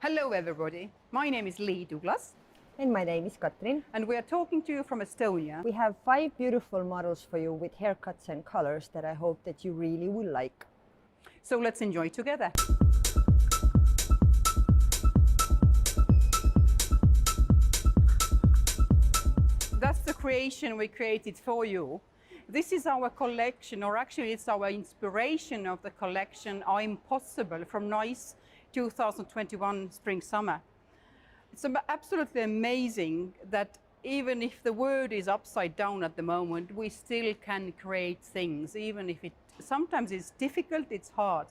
Hello everybody, my name is Douglas. And my name is Katrin. And we are talking to you from Estonia. We have 5 beautiful models for you with haircuts and colors that I hope that you really will like. So let's enjoy together. That's the creation we created for you. This is our collection, or actually it's our inspiration of the collection I'm-POSSIBLE from NYCE 2021 Spring-Summer. It's absolutely amazing that even if the world is upside down at the moment, we still can create things, even if it sometimes is difficult, it's hard.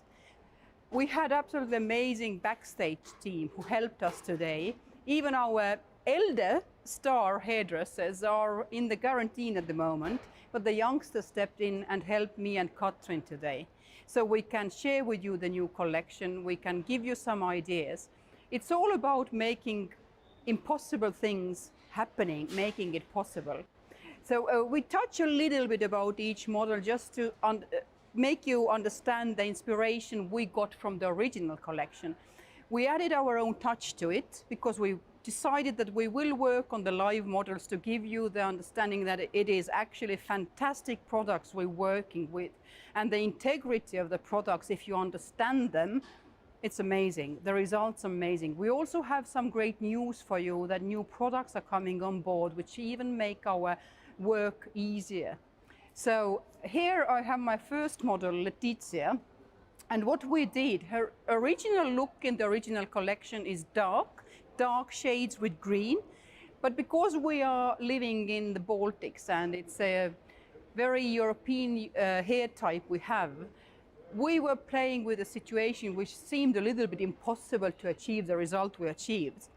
We had absolutely amazing backstage team who helped us today. Even our elder star hairdressers are in the quarantine at the moment, but the youngsters stepped in and helped me and Katrin today. So we can share with you the new collection, we can give you some ideas. It's all about making impossible things happening, making it possible. So we touch a little bit about each model just to make you understand the inspiration we got from the original collection. We added our own touch to it because we decided that we will work on the live models to give you the understanding that it is actually fantastic products we're working with. And the integrity of the products, if you understand them, it's amazing. The results are amazing. We also have some great news for you that new products are coming on board, which even make our work easier. So here I have my first model, Letizia. And what we did, her original look in the original collection is dark shades with green. But because we are living in the Baltics and it's a very European hair type we have, we were playing with a situation which seemed a little bit impossible to achieve the result we achieved.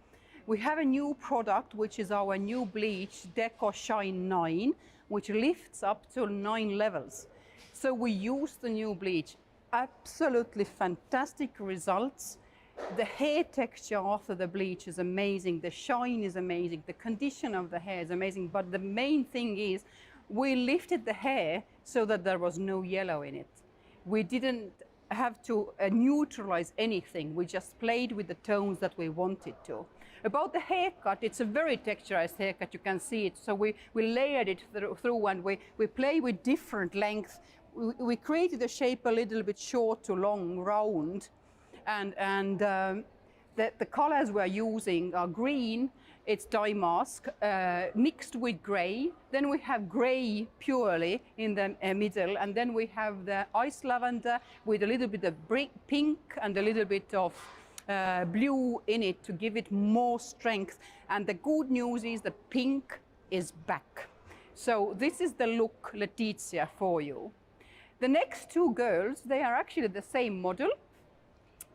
We have a new product, which is our new bleach, Deco Shine 9, which lifts up to 9 levels. So we used the new bleach. Absolutely fantastic results. The hair texture after the bleach is amazing. The shine is amazing. The condition of the hair is amazing. But the main thing is we lifted the hair so that there was no yellow in it. We didn't have to neutralize anything. We just played with the tones that we wanted to. About the haircut, it's a very texturized haircut, you can see it. So we layered it through and we play with different lengths. We created the shape a little bit short to long, round. And the colors we're using are green, it's dye mask, mixed with gray. Then we have gray purely in the middle, and then we have the ice lavender with a little bit of pink and a little bit of blue in it to give it more strength. And the good news is that pink is back. So this is the look Letizia for you. The next two girls, they are actually the same model.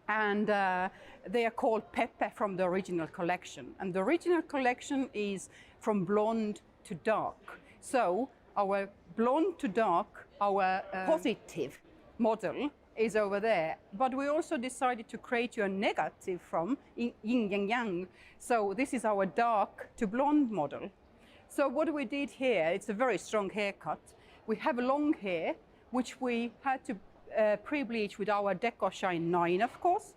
And they are called Pepe from the original collection. And the original collection is from blonde to dark. So our blonde to dark, our positive model is over there. But we also decided to create you a negative from yin and yang. So this is our dark to blonde model. So what we did here, it's a very strong haircut. We have long hair, which we had to pre-bleach with our Deco Shine 9, of course.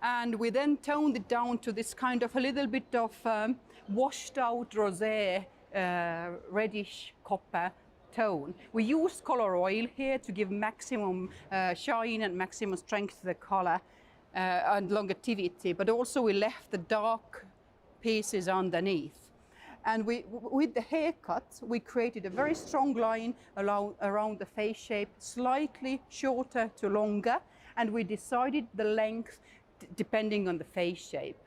And we then toned it down to this kind of a little bit of washed out rosé, reddish copper tone. We used color oil here to give maximum shine and maximum strength to the color and longevity, but also we left the dark pieces underneath. And with the haircut, we created a very strong line around the face shape, slightly shorter to longer, and we decided the length depending on the face shape.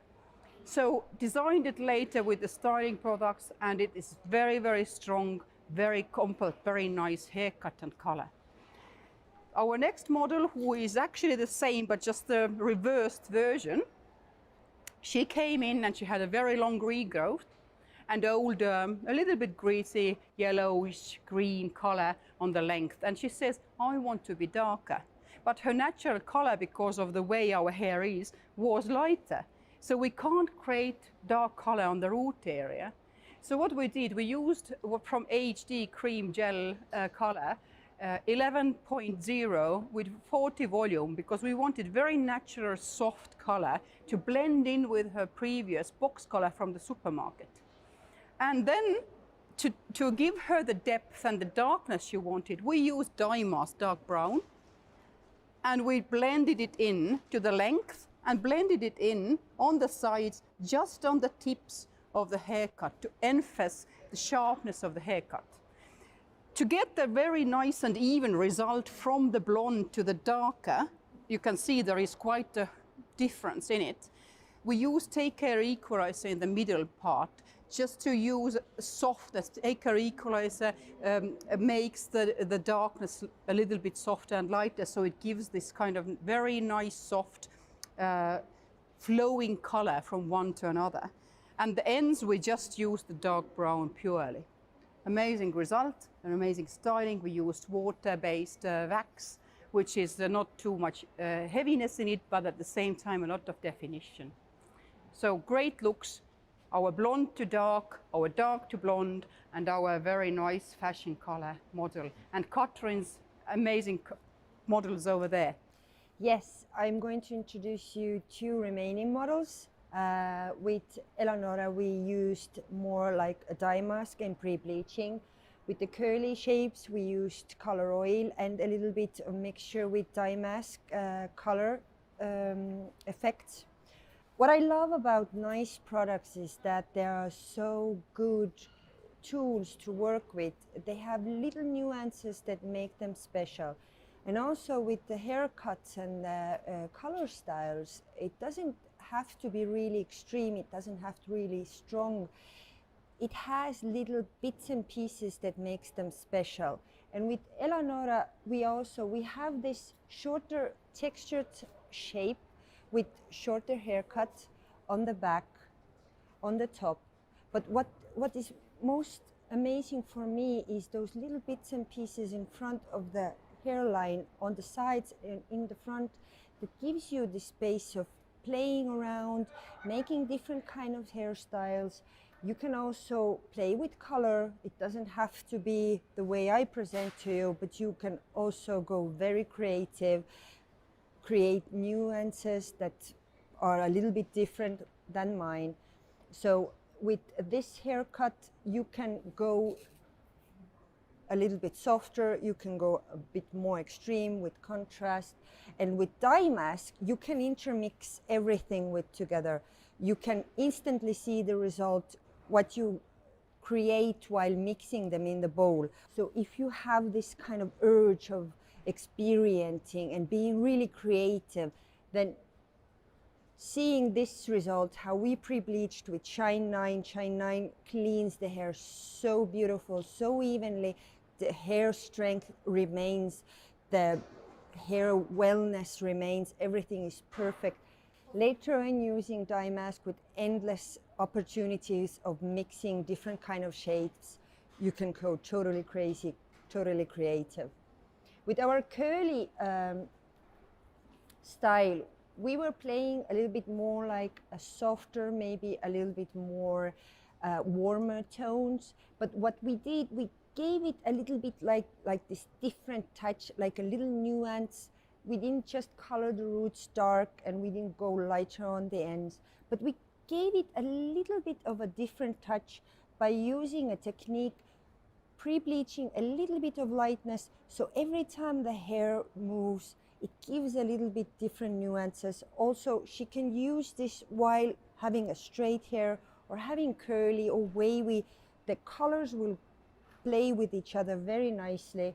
So designed it later with the styling products, and it is very, very strong, very compact, very nice haircut and color. Our next model, who is actually the same, but just the reversed version, she came in and she had a very long regrowth and old, a little bit greasy, yellowish green color on the length. And she says, I want to be darker. But her natural color, because of the way our hair is, was lighter. So we can't create dark color on the root area. So what we did, we used from HD cream gel color 11.0 with 40 volume, because we wanted very natural soft color to blend in with her previous box color from the supermarket. And then to give her the depth and the darkness she wanted, we used dye mask dark brown, and we blended it in to the length and blended it in on the sides, just on the tips of the haircut, to emphasize the sharpness of the haircut. To get the very nice and even result from the blonde to the darker, you can see there is quite a difference in it. We use Take Care Equalizer in the middle part, just to use softness. Take Care Equalizer makes the darkness a little bit softer and lighter, so it gives this kind of very nice, soft, flowing color from one to another. And the ends, we just use the dark brown purely. Amazing result, an amazing styling. We used water-based wax, which is not too much heaviness in it, but at the same time a lot of definition. So great looks, our blonde to dark, our dark to blonde, and our very nice fashion color model. And Catherine's amazing models over there. Yes, I'm going to introduce you two remaining models. With Eleonora, we used more like a dye mask and pre-bleaching. With the curly shapes, we used color oil and a little bit of mixture with dye mask color effects. What I love about NYCE products is that there are so good tools to work with. They have little nuances that make them special. And also with the haircuts and the color styles, it doesn't have to be really extreme, it doesn't have to be really strong. It has little bits and pieces that makes them special. And with Eleonora, we have this shorter textured shape with shorter haircut on the back, on the top. But what is most amazing for me is those little bits and pieces in front of the hairline, on the sides and in the front, that gives you the space of playing around, making different kind of hairstyles. You can also play with color. It doesn't have to be the way I present to you, but you can also go very creative, create nuances that are a little bit different than mine. So with this haircut, you can go a little bit softer, you can go a bit more extreme with contrast. And with dye mask, you can intermix everything together. You can instantly see the result, what you create while mixing them in the bowl. So if you have this kind of urge of experiencing and being really creative, then seeing this result, how we pre-bleached with Shine 9, Shine 9 cleans the hair so beautiful, so evenly. The hair strength remains, the hair wellness remains, everything is perfect. Later on, using dye mask with endless opportunities of mixing different kind of shapes, you can go totally crazy, totally creative. With our curly style, we were playing a little bit more like a softer, maybe a little bit more warmer tones. But what we did, we gave it a little bit like this different touch, like a little nuance. We didn't just color the roots dark and we didn't go lighter on the ends, but we gave it a little bit of a different touch by using a technique, pre-bleaching a little bit of lightness, so every time the hair moves, it gives a little bit different nuances. Also, she can use this while having a straight hair or having curly or wavy. The colors will play with each other very nicely.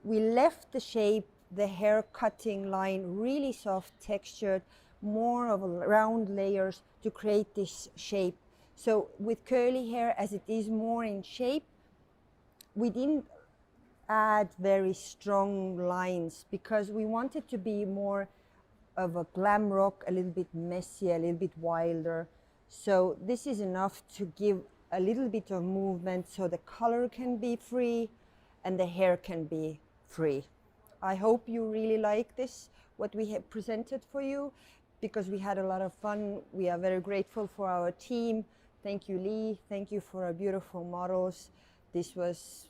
We left the shape, the hair cutting line really soft textured, more of a round layers to create this shape. So with curly hair, as it is more in shape, we didn't add very strong lines because we wanted to be more of a glam rock, a little bit messy, a little bit wilder. So this is enough to give a little bit of movement so the color can be free and the hair can be free. I hope you really like this, what we have presented for you, because we had a lot of fun. We are very grateful for our team. Thank you, Lee. Thank you for our beautiful models. This was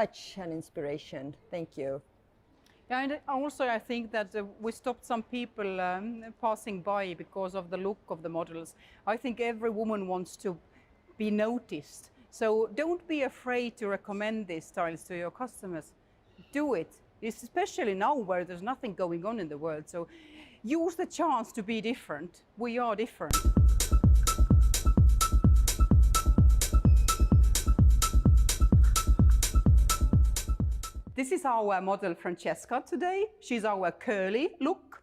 such an inspiration. Thank you. Yeah, and also I think that we stopped some people passing by because of the look of the models. I think every woman wants to be noticed. So don't be afraid to recommend these styles to your customers. Do it, especially now where there's nothing going on in the world. So use the chance to be different. We are different. This is our model Francesca today. She's our curly look.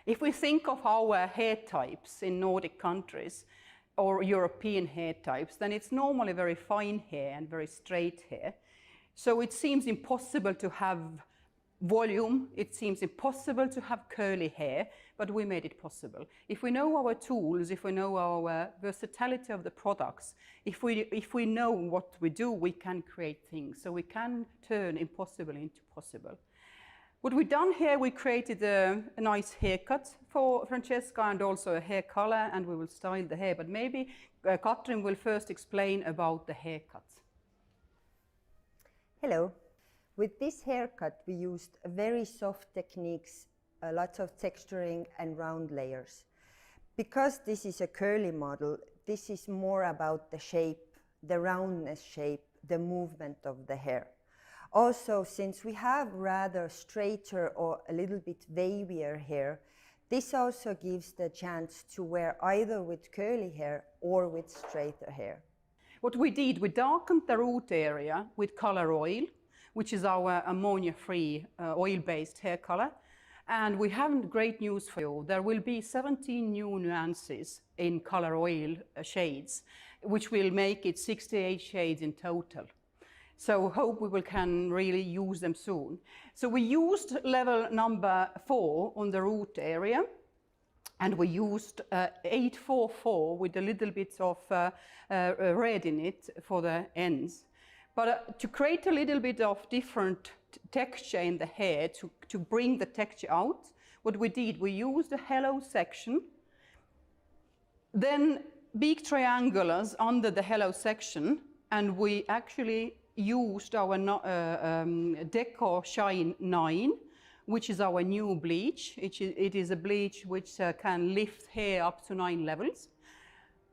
If we think of our hair types in Nordic countries or European hair types, then it's normally very fine hair and very straight hair. So it seems impossible to have volume, it seems impossible to have curly hair, but we made it possible. If we know our tools, if we know our versatility of the products, if we know what we do, we can create things. So we can turn impossible into possible. What we've done here, we created a nice haircut for Francesca and also a hair color, and we will style the hair. But maybe Katrin will first explain about the haircut. Hello. With this haircut, we used very soft techniques, a lot of texturing and round layers. Because this is a curly model, this is more about the shape, the roundness shape, the movement of the hair. Also, since we have rather straighter or a little bit wavier hair, this also gives the chance to wear either with curly hair or with straighter hair. What we did, we darkened the root area with color oil, which is our ammonia-free oil-based hair color. And we have great news for you. There will be 17 new nuances in color oil shades, which will make it 68 shades in total. So hope we can really use them soon. So we used level number 4 on the root area, and we used 844 with a little bit of red in it for the ends. But to create a little bit of different texture in the hair, to bring the texture out, what we did, we used a hello section, then big triangulars under the hello section, and we actually used our Deco Shine 9, which is our new bleach. It is a bleach which can lift hair up to 9 levels.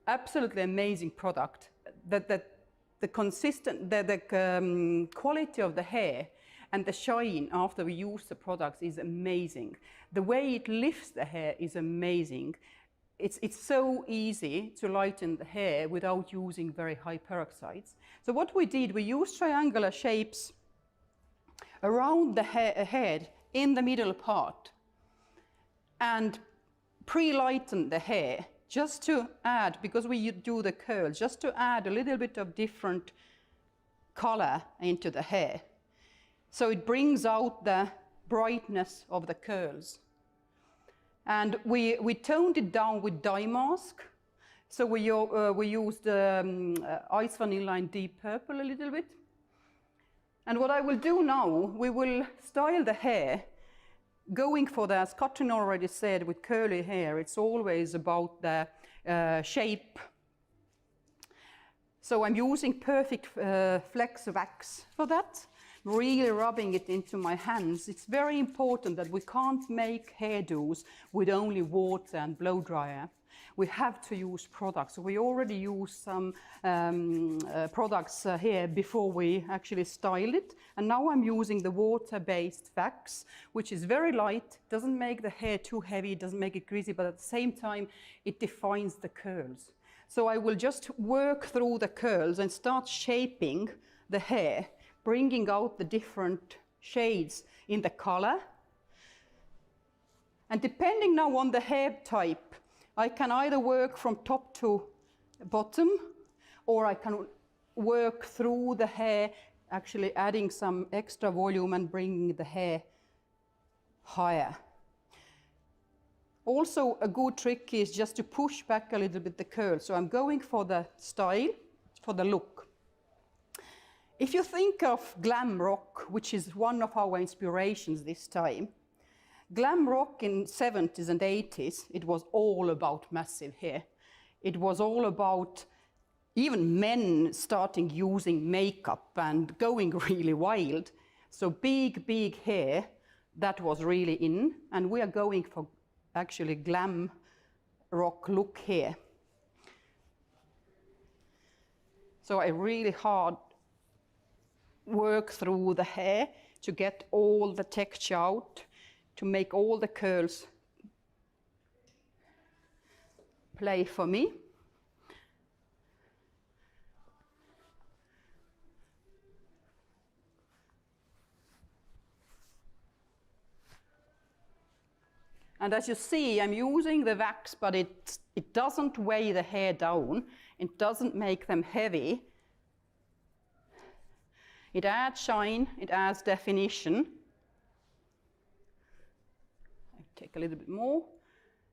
Absolutely amazing product. The quality of the hair and the shine after we use the products is amazing. The way it lifts the hair is amazing. It's so easy to lighten the hair without using very high peroxides. So what we did, we used triangular shapes around the head in the middle part and pre-lighten the hair, just to add, because we do the curls, just to add a little bit of different color into the hair. So it brings out the brightness of the curls. And we toned it down with dye mask. So we used Ice Vanilla and Deep Purple a little bit. And what I will do now, we will style the hair going for the, as Katrin already said, with curly hair, it's always about the shape. So I'm using Perfect Flex Wax for that, really rubbing it into my hands. It's very important that we can't make hairdos with only water and blow dryer. We have to use products. So we already used some products here before we actually styled it. And now I'm using the water-based wax, which is very light, doesn't make the hair too heavy, doesn't make it greasy, but at the same time, it defines the curls. So I will just work through the curls and start shaping the hair, bringing out the different shades in the color. And depending now on the hair type, I can either work from top to bottom, or I can work through the hair, actually adding some extra volume and bringing the hair higher. Also, a good trick is just to push back a little bit the curl. So I'm going for the style, for the look. If you think of glam rock, which is one of our inspirations this time, glam rock in 70s and 80s, it was all about massive hair. It was all about even men starting using makeup and going really wild. So big hair, that was really in, and we are going for actually glam rock look here. So I really hard work through the hair to get all the texture out, to make all the curls play for me. And as you see, I'm using the wax, but it doesn't weigh the hair down. It doesn't make them heavy. It adds shine, it adds definition. I take a little bit more.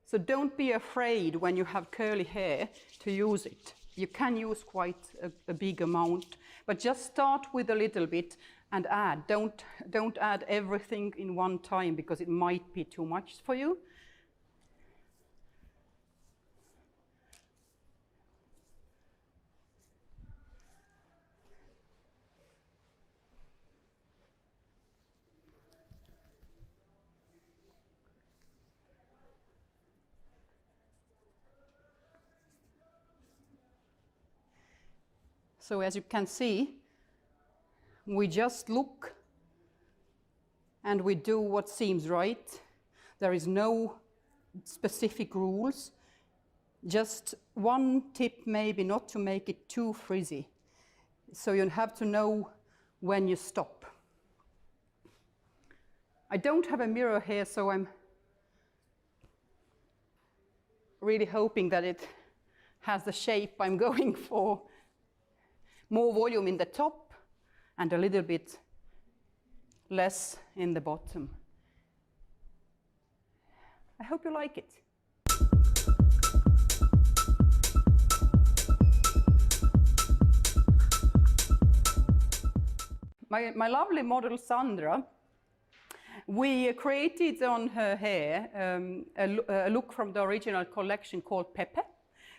So don't be afraid when you have curly hair to use it. You can use quite a big amount, but just start with a little bit and add. Don't add everything in one time because it might be too much for you. So as you can see, we just look and we do what seems right. There is no specific rules. Just one tip maybe, not to make it too frizzy. So you have to know when you stop. I don't have a mirror here, so I'm really hoping that it has the shape I'm going for. More volume in the top and a little bit less in the bottom. I hope you like it. My lovely model Sandra, we created on her hair a look from the original collection called Pepe.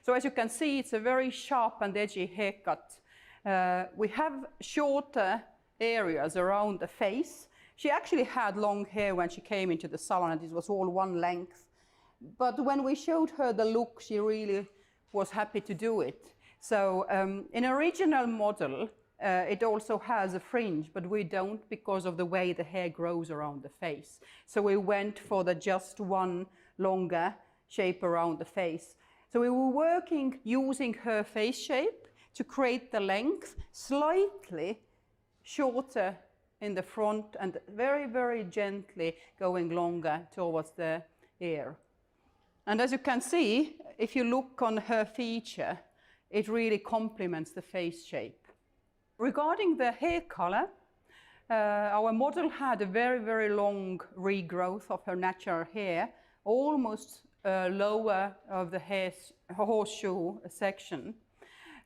So as you can see, it's a very sharp and edgy haircut. We have shorter areas around the face. She actually had long hair when she came into the salon, and it was all one length. But when we showed her the look, she really was happy to do it. So in original model, it also has a fringe, but we don't because of the way the hair grows around the face. So we went for the just one longer shape around the face. So we were working using her face shape to create the length, slightly shorter in the front and very, very gently going longer towards the ear. And as you can see, if you look on her feature, it really complements the face shape. Regarding the hair color, our model had a very, very long regrowth of her natural hair, almost lower of the horseshoe section.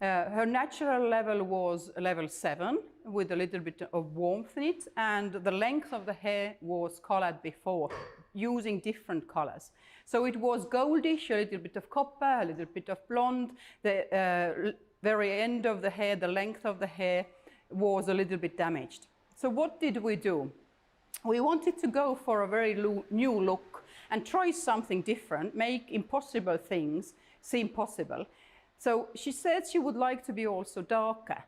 Her natural level was level 7 with a little bit of warmth in it, and the length of the hair was colored before using different colors. So it was goldish, a little bit of copper, a little bit of blonde. The very end of the hair, the length of the hair was a little bit damaged. So what did we do? We wanted to go for a very new look and try something different, make impossible things seem possible. So she said she would like to be also darker,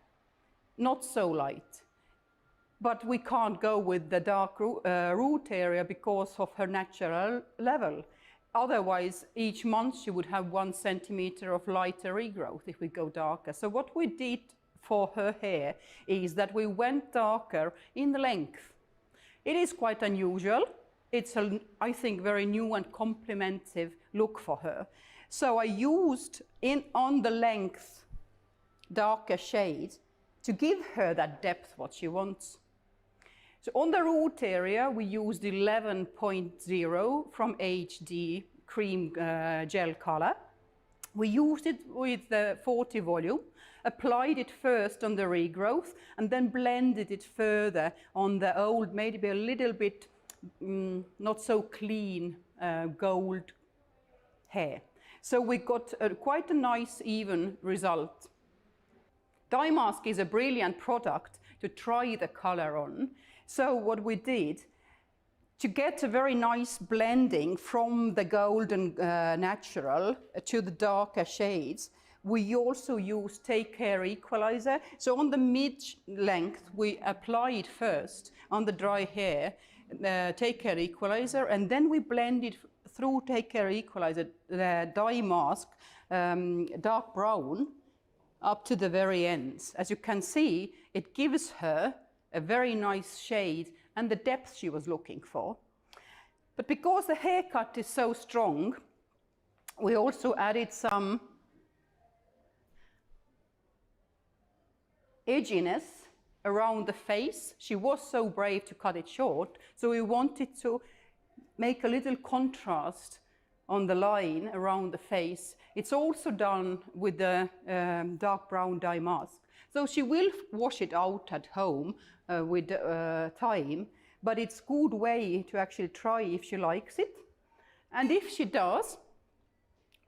not so light. But we can't go with the dark root area because of her natural level. Otherwise, each month she would have 1 centimeter of lighter regrowth if we go darker. So what we did for her hair is that we went darker in the length. It is quite unusual. It's, I think, very new and complementary look for her. So I used on the length darker shade to give her that depth what she wants. So on the root area, we used 11.0 from HD cream gel color. We used it with the 40 volume, applied it first on the regrowth, and then blended it further on the old, maybe a little bit not so clean gold hair. So we got quite a nice even result. Dye mask is a brilliant product to try the color on. So what we did, to get a very nice blending from the golden natural to the darker shades, we also use Take Care Equalizer. So on the mid-length, we apply it first on the dry hair, Take Care Equalizer, and then we blend it through Take Care Equalizer, the dye mask, dark brown, up to the very ends. As you can see, it gives her a very nice shade and the depth she was looking for. But because the haircut is so strong, we also added some edginess around the face. She was so brave to cut it short, so we wanted to make a little contrast on the line around the face. It's also done with the dark brown dye mask. So she will wash it out at home with time, but it's a good way to actually try if she likes it. And if she does,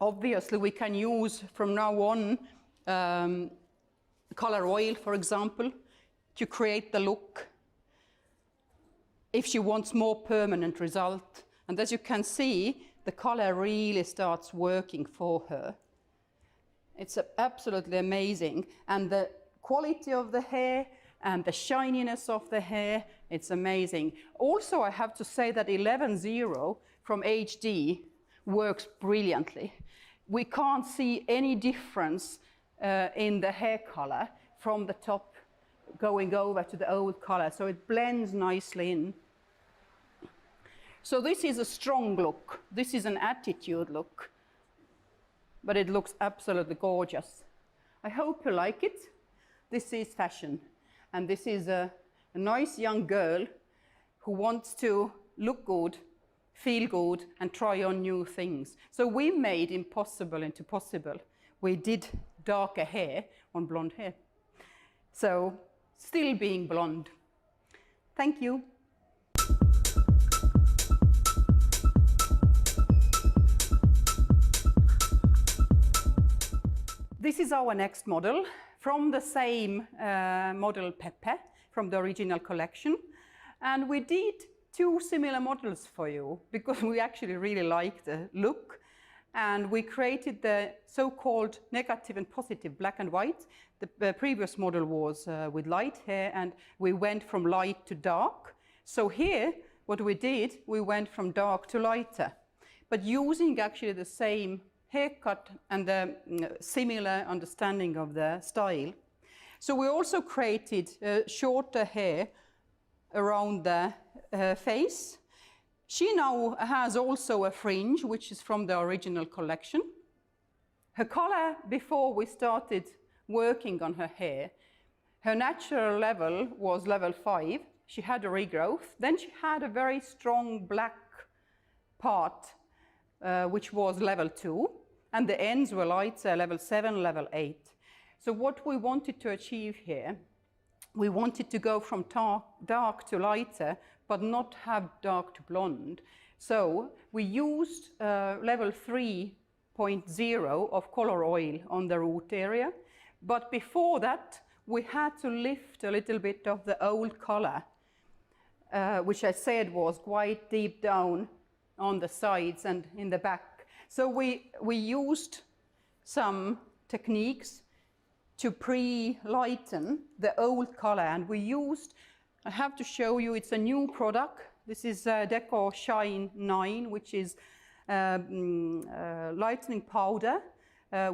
obviously we can use from now on color oil, for example, to create the look if she wants more permanent result. And as you can see, the color really starts working for her. It's absolutely amazing. And the quality of the hair and the shininess of the hair, it's amazing. Also, I have to say that 11.0 from HD works brilliantly. We can't see any difference in the hair color from the top going over to the old color, so it blends nicely in. So this is a strong look. This is an attitude look, but it looks absolutely gorgeous. I hope you like it. This is fashion, and this is a nice young girl who wants to look good, feel good, and try on new things. So we made impossible into possible. We did darker hair on blonde hair. So still being blonde. Thank you. This is our next model from the same model Pepe from the original collection. And we did two similar models for you because we actually really like the look. And we created the so-called negative and positive black and white. The previous model was with light hair, and we went from light to dark. So here, what we did, we went from dark to lighter, but using actually the same haircut and the similar understanding of the style. So we also created shorter hair around the face. She now has also a fringe, which is from the original collection. Her color, before we started working on her hair, her natural level was level 5. She had a regrowth. Then she had a very strong black part, which was level 2. And the ends were lighter, level 7, level 8. So what we wanted to achieve here, we wanted to go from dark to lighter, but not have dark to blonde. So we used level 3.0 of color oil on the root area. But before that, we had to lift a little bit of the old color, which I said was quite deep down on the sides and in the back. So we used some techniques to pre-lighten the old color, and we used, I have to show you, it's a new product. This is Deco Shine 9, which is lightening powder,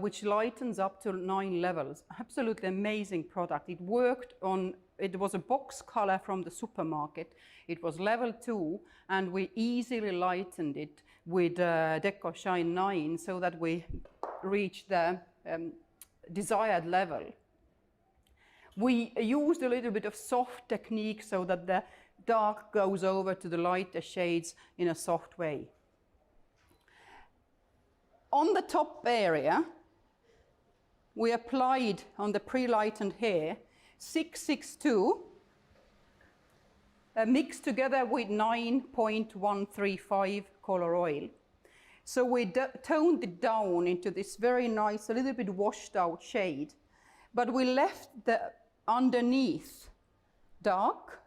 which lightens up to 9 levels. Absolutely amazing product. It worked on, it was a box color from the supermarket. It was level 2, and we easily lightened it with Deco Shine 9 so that we reached the desired level. We used a little bit of soft technique so that the dark goes over to the lighter shades in a soft way. On the top area, we applied on the pre-lightened hair 662 mixed together with 9.135 color oil. So we toned it down into this very nice, a little bit washed out shade. but we left the underneath dark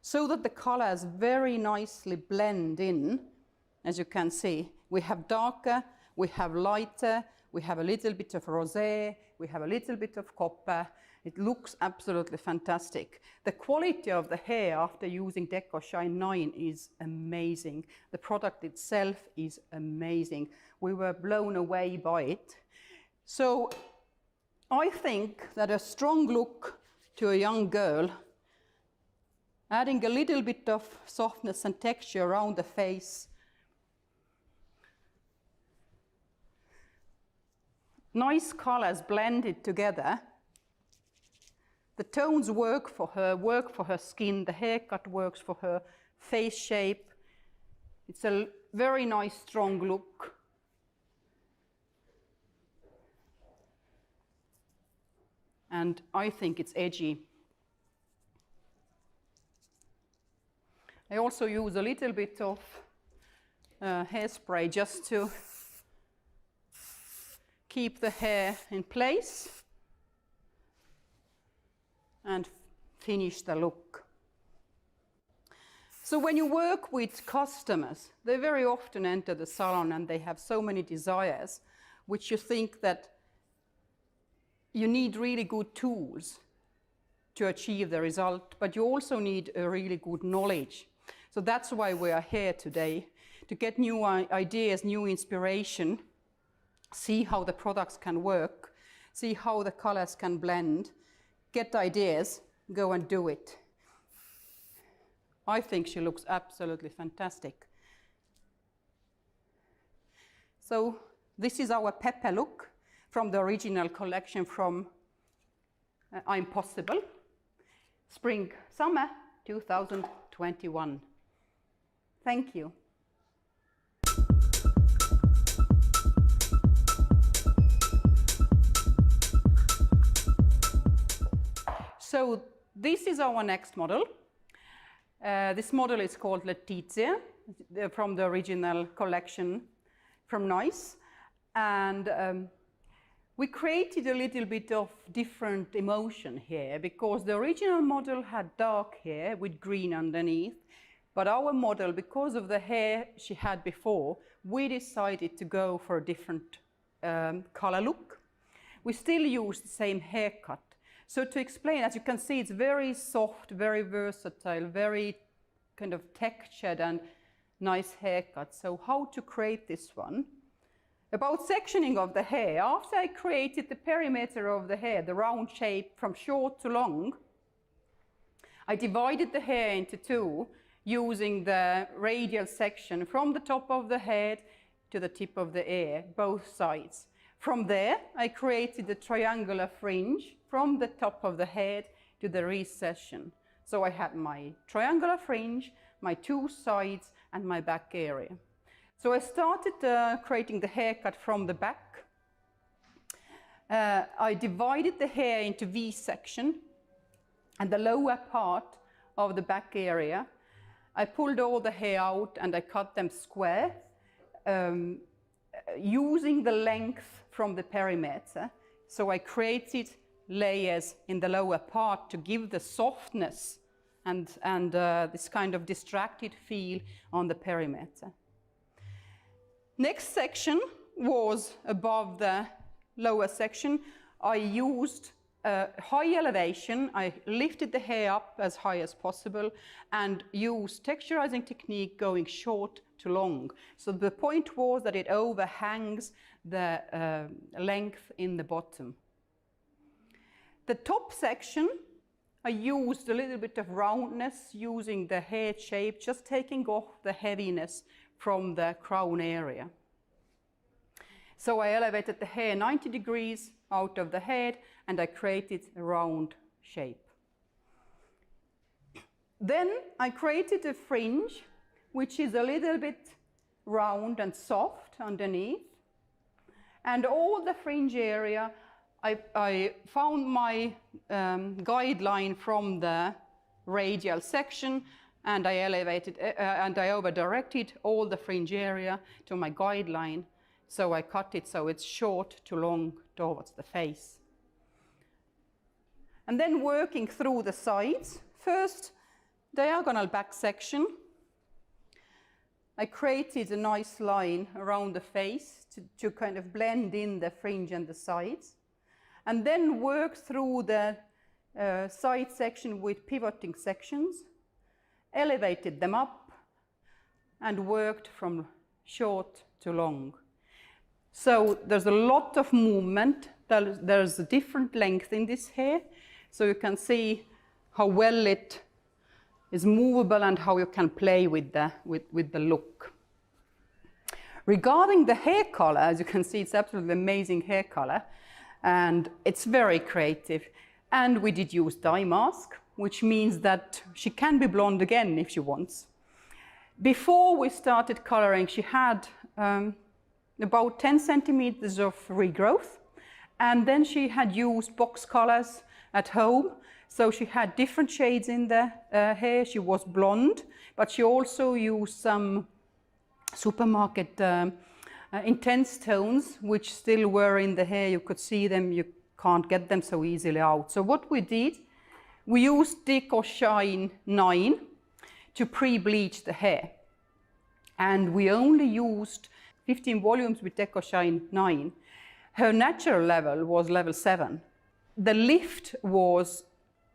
so that the colors very nicely blend in. As you can see, we have darker, we have lighter, we have a little bit of rosé, we have a little bit of copper. It looks absolutely fantastic. The quality of the hair after using Deco Shine 9 is amazing. The product itself is amazing. We were blown away by it. So I think that a strong look to a young girl, adding a little bit of softness and texture around the face, nice colors blended together. The tones work for her skin, the haircut works for her face shape. It's a very nice, strong look. And I think it's edgy. I also use a little bit of hairspray just to keep the hair in place and finish the look. So when you work with customers, they very often enter the salon and they have so many desires, which you think that you need really good tools to achieve the result, but you also need a really good knowledge. So that's why we are here today, to get new ideas, new inspiration, see how the products can work, see how the colors can blend, get ideas, go and do it. I think she looks absolutely fantastic. So this is our Pepe look from the original collection from I'm-Possible, Spring Summer 2021. Thank you. So this is our next model. This model is called Letizia, from the original collection from NYCE. And we created a little bit of different emotion here, because the original model had dark hair with green underneath. But our model, because of the hair she had before, we decided to go for a different color look. We still use the same haircut. So to explain, as you can see, it's very soft, very versatile, very kind of textured and nice haircut. So how to create this one? About sectioning of the hair, after I created the perimeter of the hair, the round shape from short to long, I divided the hair into two, using the radial section from the top of the head to the tip of the ear, both sides. From there, I created a triangular fringe from the top of the head to the recession. So I had my triangular fringe, my two sides, and my back area. So I started creating the haircut from the back. I divided the hair into V-section, and the lower part of the back area, I pulled all the hair out and I cut them square, using the length from the perimeter. So I created layers in the lower part to give the softness and this kind of distracted feel on the perimeter. Next section was above the lower section. I used high elevation. I lifted the hair up as high as possible and used texturizing technique going short to long. So the point was that it overhangs the length in the bottom. The top section, I used a little bit of roundness using the hair shape, just taking off the heaviness from the crown area. So I elevated the hair 90 degrees out of the head and I created a round shape. Then I created a fringe, which is a little bit round and soft underneath. And all the fringe area, I found my guideline from the radial section, and I elevated and I over-directed all the fringe area to my guideline. So I cut it so it's short to long towards the face. And then working through the sides. First, diagonal back section. I created a nice line around the face to kind of blend in the fringe and the sides. And then work through the side section with pivoting sections, elevated them up, and worked from short to long. So there's a lot of movement. There's a different length in this hair, so you can see how well it is movable and how you can play with the look. Regarding the hair color, as you can see, it's absolutely amazing hair color, and it's very creative. And we did use dye mask, which means that she can be blonde again if she wants. Before we started coloring, she had about 10 centimeters of regrowth, and then she had used box colors at home. So she had different shades in the hair. She was blonde, but she also used some supermarket intense tones, which still were in the hair. You could see them, you can't get them so easily out. So what we did, we used Deco Shine 9 to pre-bleach the hair. And we only used 15 volumes with Deco Shine 9. Her natural level was level 7. The lift was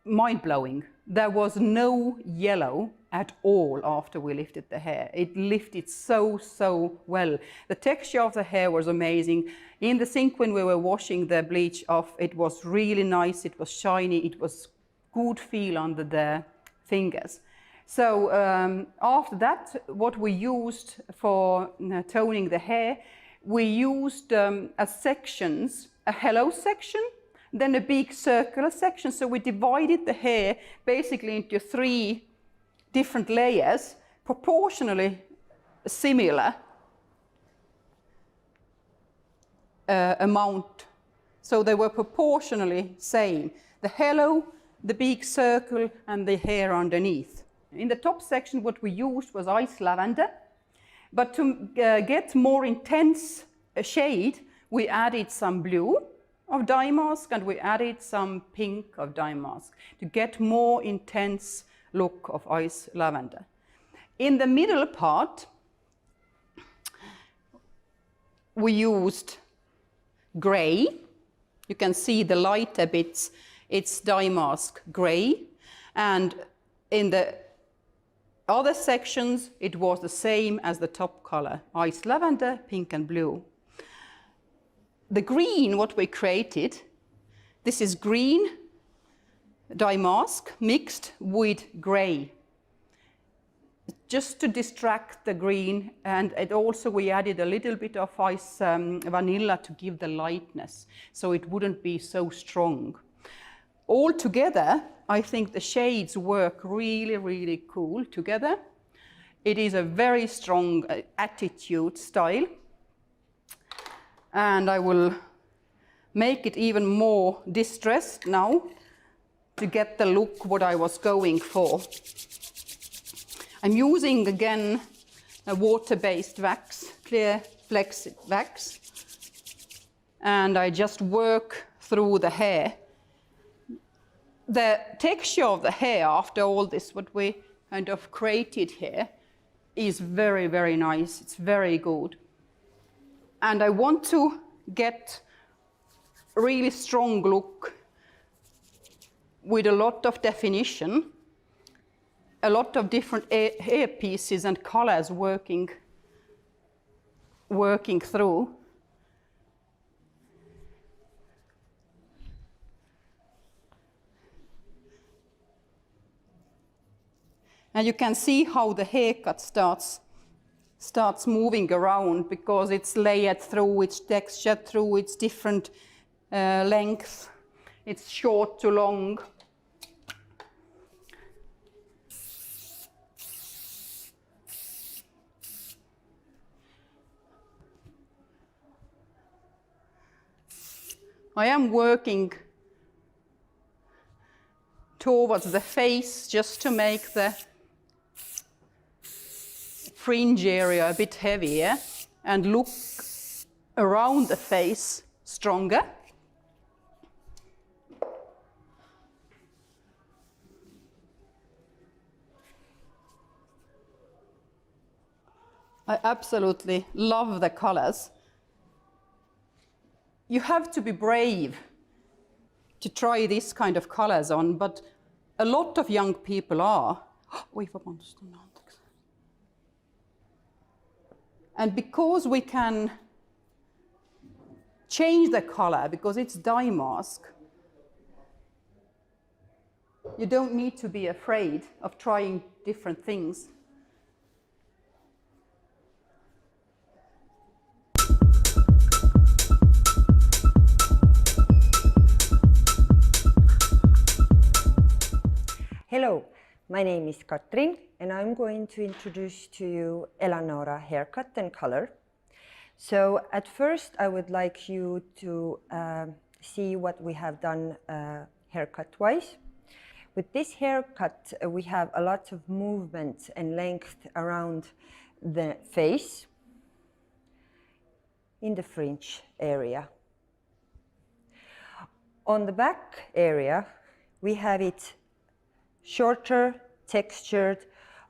mind-blowing. There was no yellow at all after we lifted the hair. It lifted so well. The texture of the hair was amazing. In the sink when we were washing the bleach off, it was really nice, it was shiny, it was good feel under the fingers. So after that, what we used for toning the hair, we used as sections, a hello section, then a big circular section. So we divided the hair basically into 3 different layers, proportionally similar amount. So they were proportionally same. The hello, the big circle, and the hair underneath. In the top section, what we used was ice lavender. But to get more intense shade, we added some blue of dye mask, and we added some pink of dye mask to get more intense look of ice lavender. In the middle part, we used gray. You can see the lighter bits, it's dye mask gray. And in the other sections, it was the same as the top color, ice lavender, pink and blue. The green, what we created, this is green dye mask mixed with gray, just to distract the green, and it also we added a little bit of ice vanilla to give the lightness, so it wouldn't be so strong. All together, I think the shades work really cool together. It is a very strong attitude style. And I will make it even more distressed now to get the look what I was going for. I'm using again a water-based wax, clear flex wax. And I just work through the hair. The texture of the hair after all this, what we kind of created here, is very nice. It's very good. And I want to get a really strong look with a lot of definition, a lot of different hair pieces and colors working through. And you can see how the haircut starts moving around because it's layered through, it's textured through, it's different length, it's short to long. I am working towards the face just to make the fringe area a bit heavier and look around the face stronger. I absolutely love the colors. You have to be brave to try this kind of colors on, but a lot of young people are. And because we can change the color, because it's dye mask, you don't need to be afraid of trying different things. Hello, my name is Katrin and I'm going to introduce to you Eleonora haircut and color. So at first I would like you to see what we have done haircut wise. With this haircut we have a lot of movement and length around the face in the fringe area. On the back area we have it shorter, textured.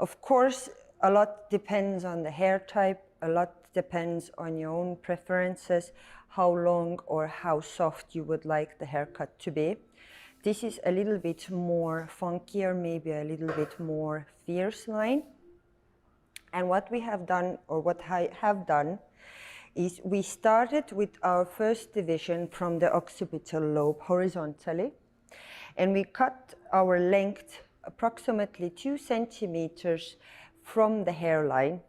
Of course, a lot depends on the hair type, a lot depends on your own preferences, how long or how soft you would like the haircut to be. This is a little bit more funkier, maybe a little bit more fierce line. And what we have done, or what I have done, is we started with our first division from the occipital lobe horizontally, and we cut our length approximately 2 centimeters from the hairline.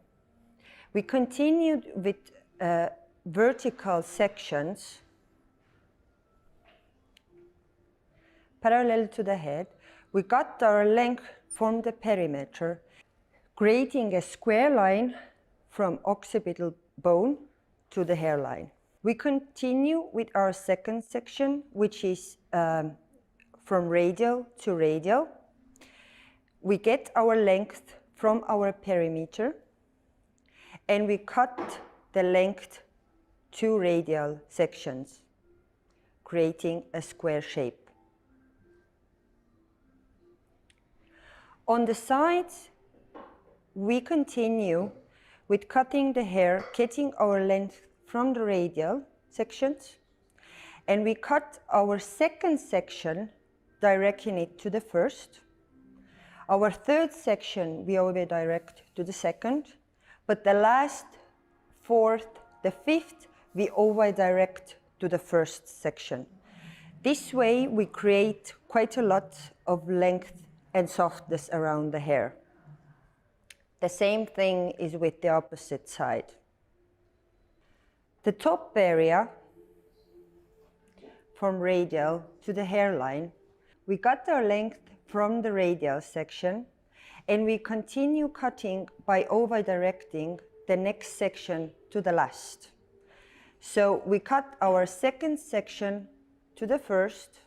We continued with vertical sections parallel to the head. We got our length from the perimeter, creating a square line from occipital bone to the hairline. We continue with our second section, which is from radial to radial. We get our length from our perimeter and we cut the length 2 radial sections, creating a square shape. On the sides, we continue with cutting the hair, getting our length from the radial sections, and we cut our second section, directing it to the first. Our third section we over direct to the second, but the last, fourth, the fifth we over direct to the first section. This way we create quite a lot of length and softness around the hair. The same thing is with the opposite side. The top area from radial to the hairline, we got our length from the radial section, and we continue cutting by over directing the next section to the last. So we cut our second section to the first,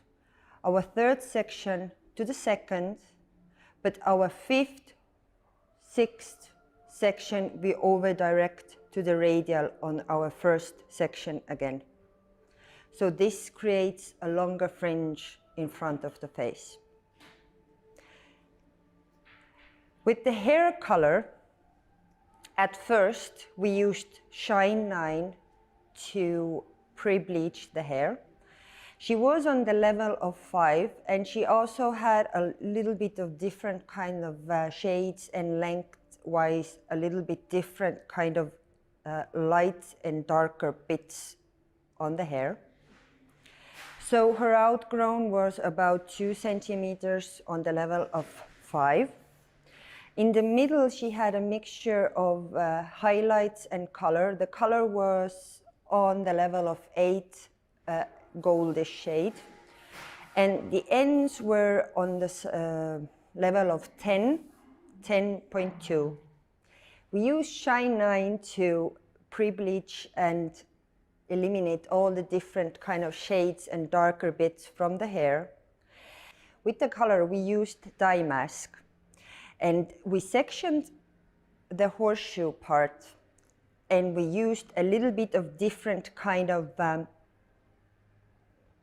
our third section to the second, but our fifth, sixth section we over direct to the radial on our first section again. So this creates a longer fringe in front of the face. With the hair color, at first we used Shine 9 to pre-bleach the hair. She was on the level of 5, and she also had a little bit of different kind of shades, and length-wise a little bit different kind of light and darker bits on the hair. So her outgrown was about 2 centimeters on the level of 5. In the middle, she had a mixture of highlights and color. The color was on the level of 8 goldish shade. And the ends were on the level of 10, 10.2. We used Shine 9 to pre-bleach and eliminate all the different kind of shades and darker bits from the hair. With the color, we used dye mask. And we sectioned the horseshoe part, and we used a little bit of different kind of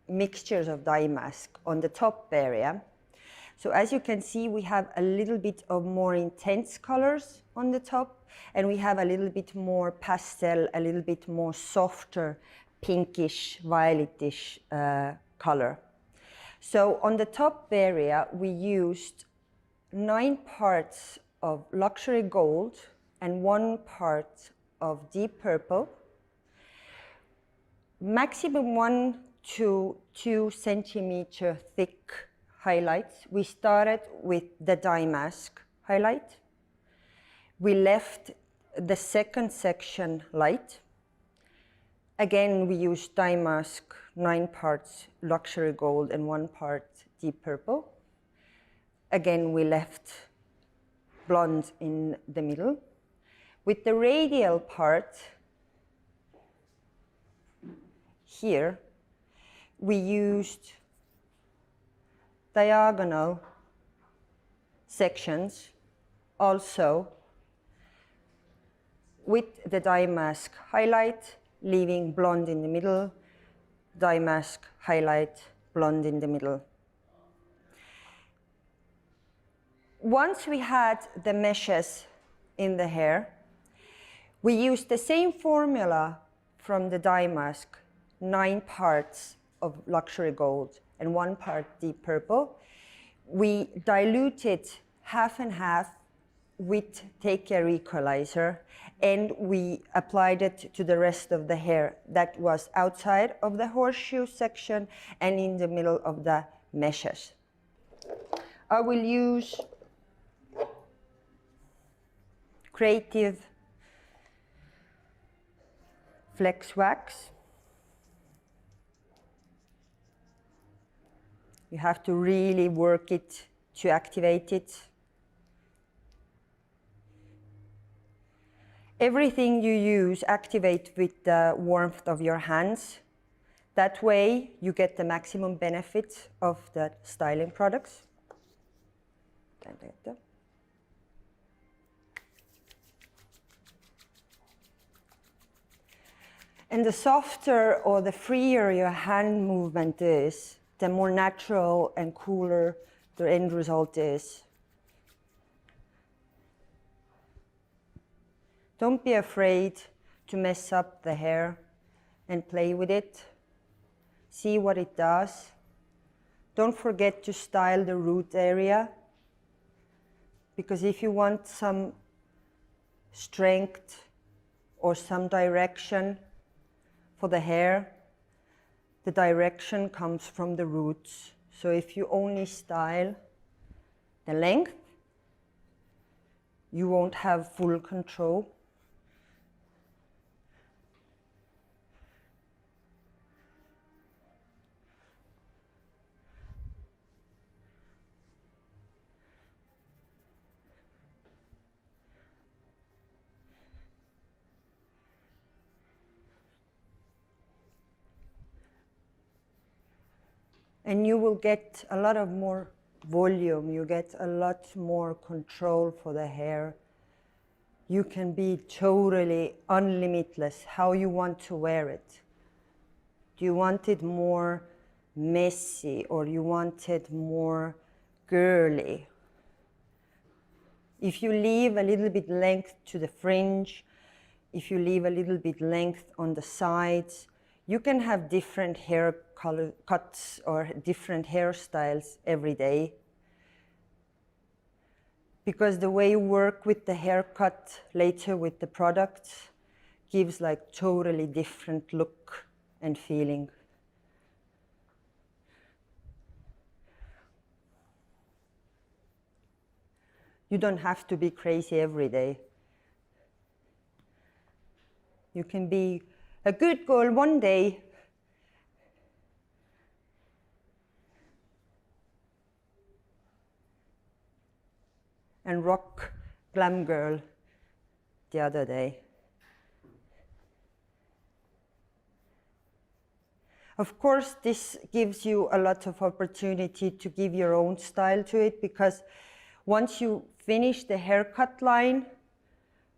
mixtures of dye mask on the top area. So as you can see, we have a little bit of more intense colors on the top, and we have a little bit more pastel, a little bit more softer, pinkish, violetish color. So on the top area, we used 9 parts of luxury gold and 1 part of deep purple, maximum 1 to 2 centimeter thick highlights. We started with the dye mask highlight. We left the second section light. Again, we used dye mask, 9 parts luxury gold and 1 part deep purple. Again, we left blonde in the middle. With the radial part here, we used diagonal sections also with the dye mask highlight, leaving blonde in the middle, dye mask highlight, blonde in the middle. Once we had the meshes in the hair, we used the same formula from the dye mask, 9 parts of luxury gold and 1 part deep purple. We diluted half and half with Take Care Equalizer, and we applied it to the rest of the hair that was outside of the horseshoe section and in the middle of the meshes. I will use Creative Flex Wax. You have to really work it to activate it. Everything you use, activate with the warmth of your hands. That way, you get the maximum benefit of the styling products. And the softer or the freer your hand movement is, the more natural and cooler the end result is. Don't be afraid to mess up the hair and play with it. See what it does. Don't forget to style the root area, because if you want some strength or some direction for the hair, the direction comes from the roots. So if you only style the length, you won't have full control. And you will get a lot of more volume, you get a lot more control for the hair. You can be totally unlimitless how you want to wear it. Do you want it more messy or you want it more girly? If you leave a little bit length to the fringe, if you leave a little bit length on the sides, you can have different hair color cuts or different hairstyles every day. Because the way you work with the haircut later with the products gives like totally different look and feeling. You don't have to be crazy every day. You can be a good girl one day and rock glam girl the other day. Of course, this gives you a lot of opportunity to give your own style to it, because once you finish the haircut line,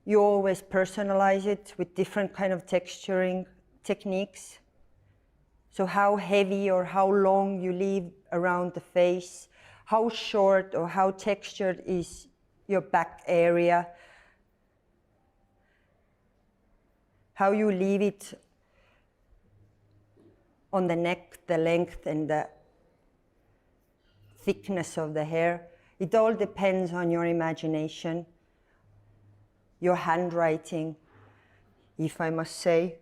you always personalize it with different kind of texturing techniques. So how heavy or how long you leave around the face, how short or how textured is your back area, how you leave it on the neck, the length and the thickness of the hair. It all depends on your imagination, your handwriting, if I must say.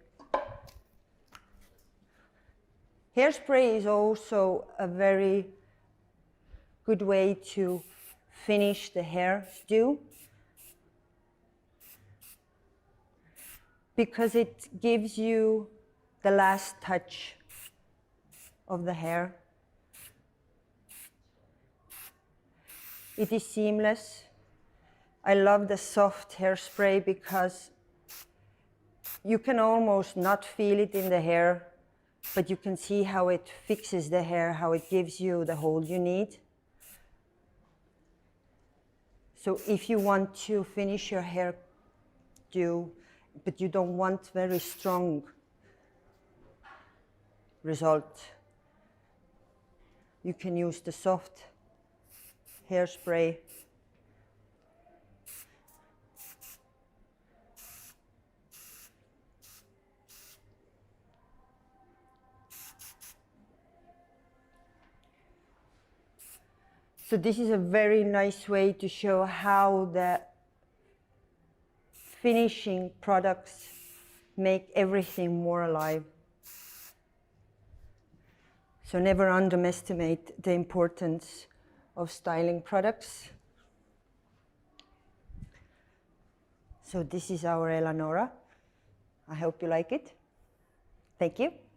Hairspray is also a very good way to finish the hairdo, because it gives you the last touch of the hair. It is seamless. I love the soft hairspray because you can almost not feel it in the hair, but you can see how it fixes the hair, how it gives you the hold you need. So if you want to finish your hairdo, but you don't want very strong result, you can use the soft hairspray. So this is a very nice way to show how the finishing products make everything more alive. So never underestimate the importance of styling products. So this is our Eleonora. I hope you like it. Thank you.